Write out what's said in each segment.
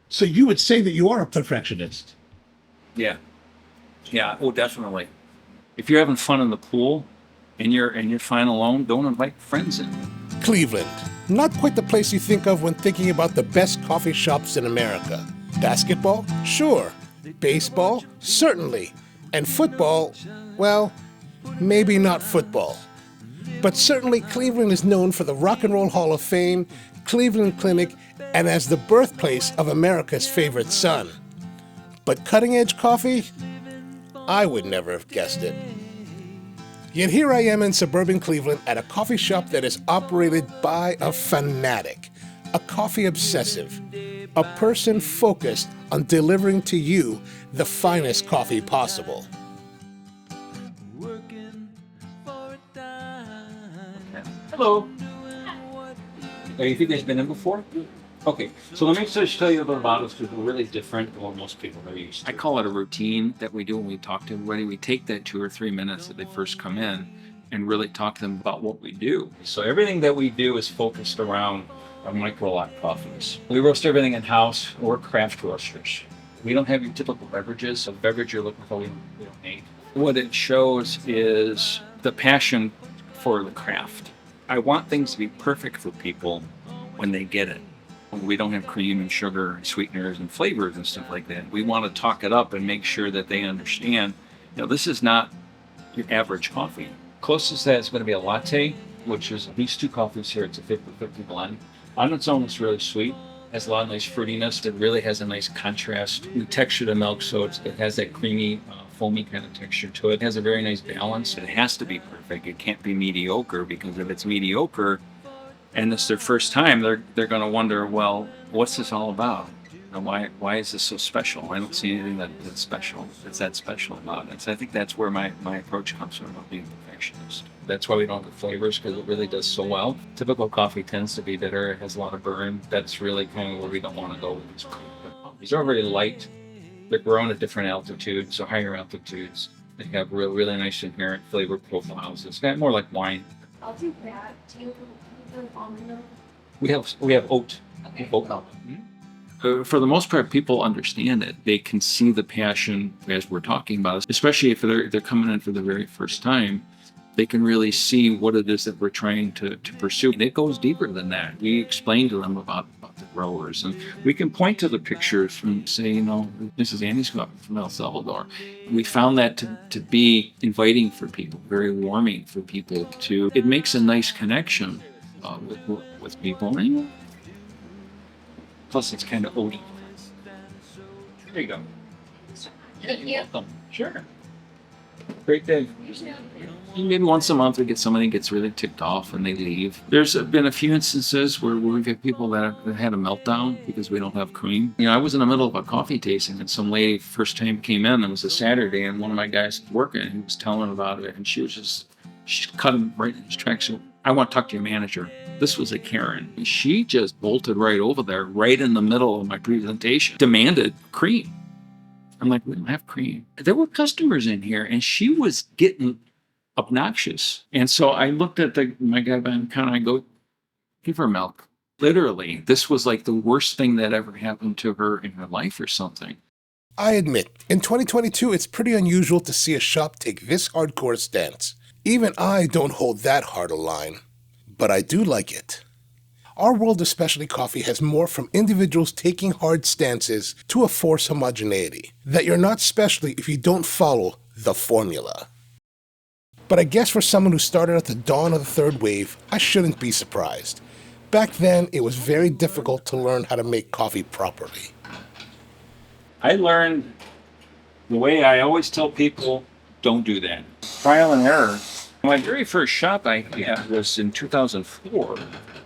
So you would say that you are a perfectionist. Yeah. Yeah. Oh, definitely. If you're having fun in the pool and you're fine alone, don't invite friends in. Cleveland. Not quite the place you think of when thinking about the best coffee shops in America. Basketball? Sure. Baseball? Certainly. And football? Well, maybe not football. But certainly Cleveland is known for the Rock and Roll Hall of Fame, Cleveland Clinic, and as the birthplace of America's favorite son. But cutting-edge coffee? I would never have guessed it. Yet here I am in suburban Cleveland at a coffee shop that is operated by a fanatic, a coffee obsessive, a person focused on delivering to you the finest coffee possible. Hello. Have you guys been in before? Okay, so let me just tell you a little about us because we're really different than what most people are used to. I call it a routine that we do when we talk to everybody. We take that 2 or 3 minutes that they first come in and really talk to them about what we do. So everything that we do is focused around our micro lot coffees. We roast everything in-house. We're craft roasters. We don't have your typical beverages. So the beverage you're looking for, we don't need. What it shows is the passion for the craft. I want things to be perfect for people when they get it. We don't have cream and sugar, sweeteners and flavors and stuff like that. We want to talk it up and make sure that they understand, this is not your average coffee. Closest to that is going to be a latte, which is these 2 coffees here. It's a 50-50 blend. On its own, it's really sweet. It has a lot of nice fruitiness. It really has a nice contrast. We texture the milk so it has that creamy, foamy kind of texture to it. It has a very nice balance. It has to be perfect. It can't be mediocre, because if it's mediocre and it's their first time, they're going to wonder, well, what's this all about? And why is this so special? I don't see anything that's special. That's that special about it. So I think that's where my approach comes from, about being a perfectionist. That's why we don't have flavors, because it really does so well. Typical coffee tends to be bitter. It has a lot of burn. That's really kind of where we don't want to go with these. These are very light. They're grown at different altitudes, so higher altitudes. They have really nice inherent flavor profiles. It's got more like wine. I'll do that. Do you do almond milk? We have oat. Okay. Oat milk. For the most part, people understand it. They can see the passion as we're talking about it, especially if they're coming in for the very first time. They can really see what it is that we're trying to pursue. And it goes deeper than that. We explain to them about the growers, and we can point to the pictures and say, this is Andy's coffee from El Salvador. We found that to be inviting for people, very warming for people. It makes a nice connection with people. Plus, it's kind of oaty. There you go. Thank you. Welcome. Sure. Great day. Maybe once a month we get somebody who gets really ticked off and they leave. There's been a few instances where we've had people that had a meltdown because we don't have cream. I was in the middle of a coffee tasting and some lady first time came in. It was a Saturday, and one of my guys was working and he was telling about it, and she cut him right in his tracks. So, I want to talk to your manager. This was a Karen. She just bolted right over there, right in the middle of my presentation, demanded cream. I'm like, we don't have cream. There were customers in here, and she was getting obnoxious. And so I looked at my guy behind the counter. I go, give her milk. Literally, this was like the worst thing that ever happened to her in her life or something. I admit, in 2022, it's pretty unusual to see a shop take this hardcore stance. Even I don't hold that hard a line, but I do like it. Our world of specialty coffee has morphed from individuals taking hard stances to a forced homogeneity, that you're not specialty if you don't follow the formula. But I guess for someone who started at the dawn of the third wave, I shouldn't be surprised. Back then, it was very difficult to learn how to make coffee properly. I learned the way I always tell people, don't do that. Trial and error. My very first shop I had was in 2004.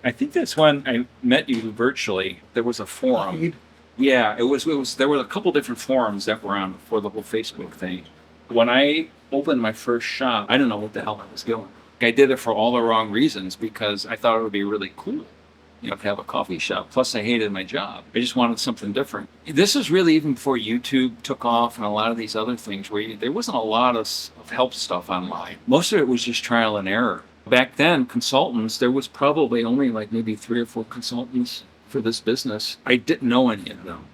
I think that's when I met you virtually. There was a forum. Yeah, it was. There were a couple different forums that were on before the whole Facebook thing. When I opened my first shop, I didn't know what the hell I was doing. I did it for all the wrong reasons, because I thought it would be really cool, to have a coffee shop. Plus, I hated my job. I just wanted something different. This is really even before YouTube took off and a lot of these other things where there wasn't a lot of help stuff online. Most of it was just trial and error. Back then, consultants, there was probably only like maybe 3 or 4 consultants for this business. I didn't know any of them.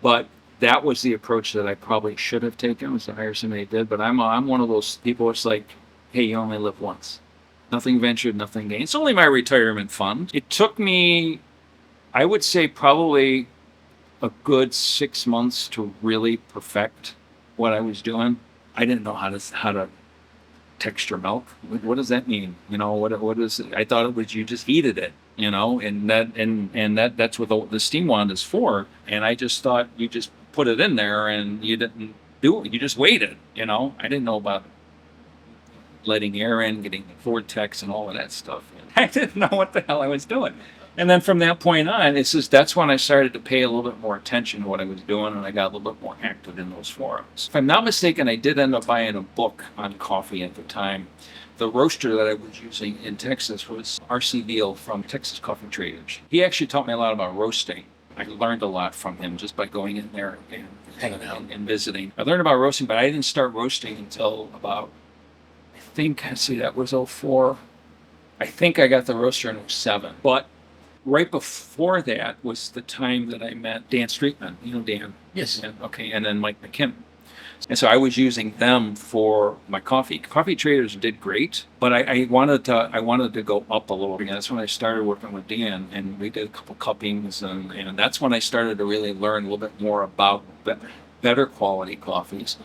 But that was the approach that I probably should have taken, was to hire somebody that did. But I'm one of those people. It's like, hey, you only live once. Nothing ventured, nothing gained. It's only my retirement fund. It took me, I would say, probably a good 6 months to really perfect what I was doing. I didn't know how to texture milk. What does that mean? You know, what is it? I thought it was you just heated it, you know, and that's what the steam wand is for. And I just thought you just put it in there and you didn't do it. You just waited, you know. I didn't know about letting air in, getting the vortex and all of that stuff. I didn't know what the hell I was doing. And then from that point on, that's when I started to pay a little bit more attention to what I was doing, and I got a little bit more active in those forums. If I'm not mistaken, I did end up buying a book on coffee at the time. The roaster that I was using in Texas was R.C. Beal from Texas Coffee Traders. He actually taught me a lot about roasting. I learned a lot from him just by going in there and hanging out and visiting. I learned about roasting, but I didn't start roasting until about, that was 04. I think I got the roaster in 07. But right before that was the time that I met Dan Streetman. You know Dan? Yes. And then Mike McKim. And so I was using them for my coffee. Coffee Traders did great, but I wanted to go up a little bit. That's when I started working with Dan, and we did a couple cuppings, and that's when I started to really learn a little bit more about better quality coffees.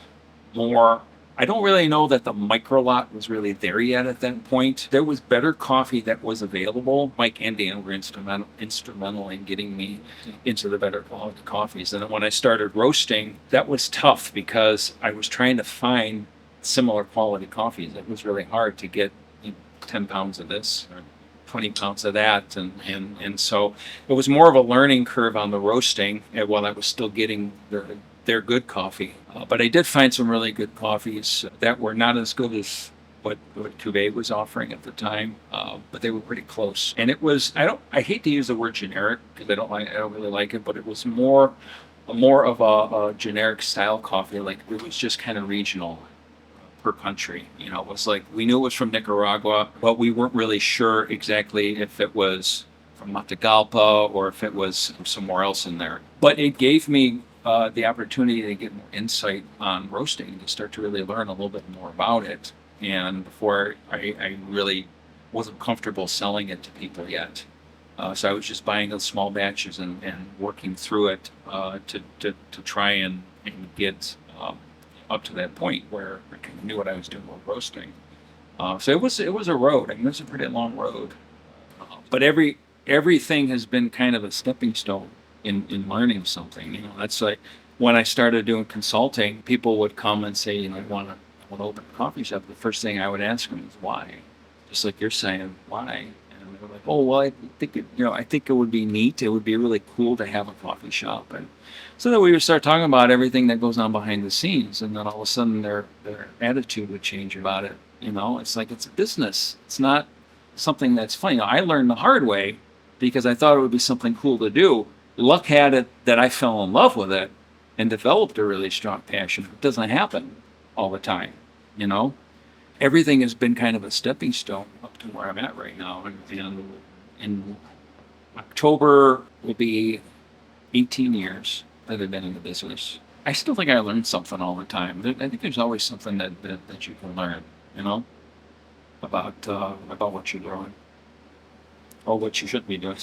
I don't really know that the micro lot was really there yet at that point. There was better coffee that was available. Mike and Dan were instrumental in getting me into the better quality coffees. And then when I started roasting, that was tough because I was trying to find similar quality coffees. It was really hard to get 10 pounds of this or 20 pounds of that. And so it was more of a learning curve on the roasting while I was still getting their good coffee. But I did find some really good coffees that were not as good as what Cuvée was offering at the time, but they were pretty close. And it was, I hate to use the word generic because I don't really like it, but it was more of a generic style coffee. Like it was just kind of regional per country. You know, it was like, we knew it was from Nicaragua, but we weren't really sure exactly if it was from Matagalpa or if it was from somewhere else in there. But it gave me the opportunity to get more insight on roasting, to start to really learn a little bit more about it. And before I really wasn't comfortable selling it to people yet. So I was just buying those small batches and working through it to try and get up to that point where I kind of knew what I was doing with roasting. So it was a road. I mean, it was a pretty long road. But everything has been kind of a stepping stone in learning something. You know, that's like when I started doing consulting, people would come and say, you know, I want to open a coffee shop. The first thing I would ask them is why, just like you're saying, why? And they were like, oh, well, I think it would be neat. It would be really cool to have a coffee shop. And so that we would start talking about everything that goes on behind the scenes, and then all of a sudden their attitude would change about it. You know, it's like it's a business. It's not something that's funny. Now, I learned the hard way because I thought it would be something cool to do. Luck had it that I fell in love with it and developed a really strong passion. It doesn't happen all the time, you know. Everything has been kind of a stepping stone up to where I'm at right now. And in October will be 18 years that I've been in the business. I still think I learn something all the time. I think there's always something that you can learn, you know, about what you're doing or what you shouldn't be doing.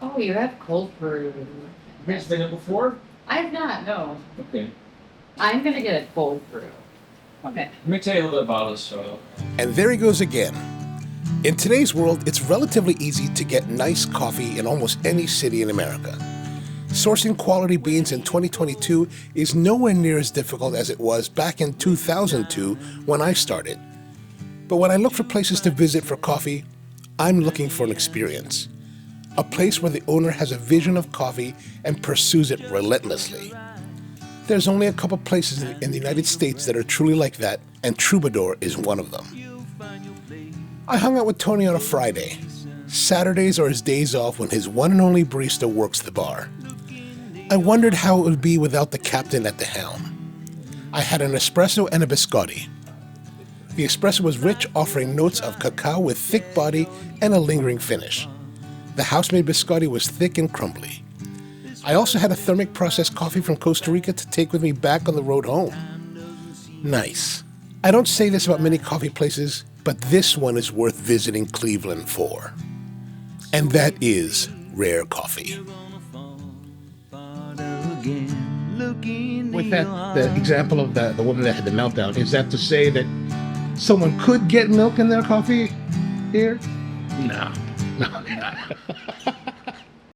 Oh, you have cold brew. Have you been it before? I have not, no. Okay. I'm gonna get a cold brew. Okay. Let me tell you a little bit about us. And there he goes again. In today's world, it's relatively easy to get nice coffee in almost any city in America. Sourcing quality beans in 2022 is nowhere near as difficult as it was back in 2002 when I started. But when I look for places to visit for coffee, I'm looking for an experience. A place where the owner has a vision of coffee and pursues it relentlessly. There's only a couple places in the United States that are truly like that, and Troubadour is one of them. I hung out with Tony on a Friday. Saturdays are his days off when his one and only barista works the bar. I wondered how it would be without the captain at the helm. I had an espresso and a biscotti. The espresso was rich, offering notes of cacao with thick body and a lingering finish. The house-made biscotti was thick and crumbly. I also had a thermic processed coffee from Costa Rica to take with me back on the road home. Nice. I don't say this about many coffee places, but this one is worth visiting Cleveland for. And that is Rare Coffee. With that, the example of the woman that had the meltdown, is that to say that someone could get milk in their coffee here? No. No.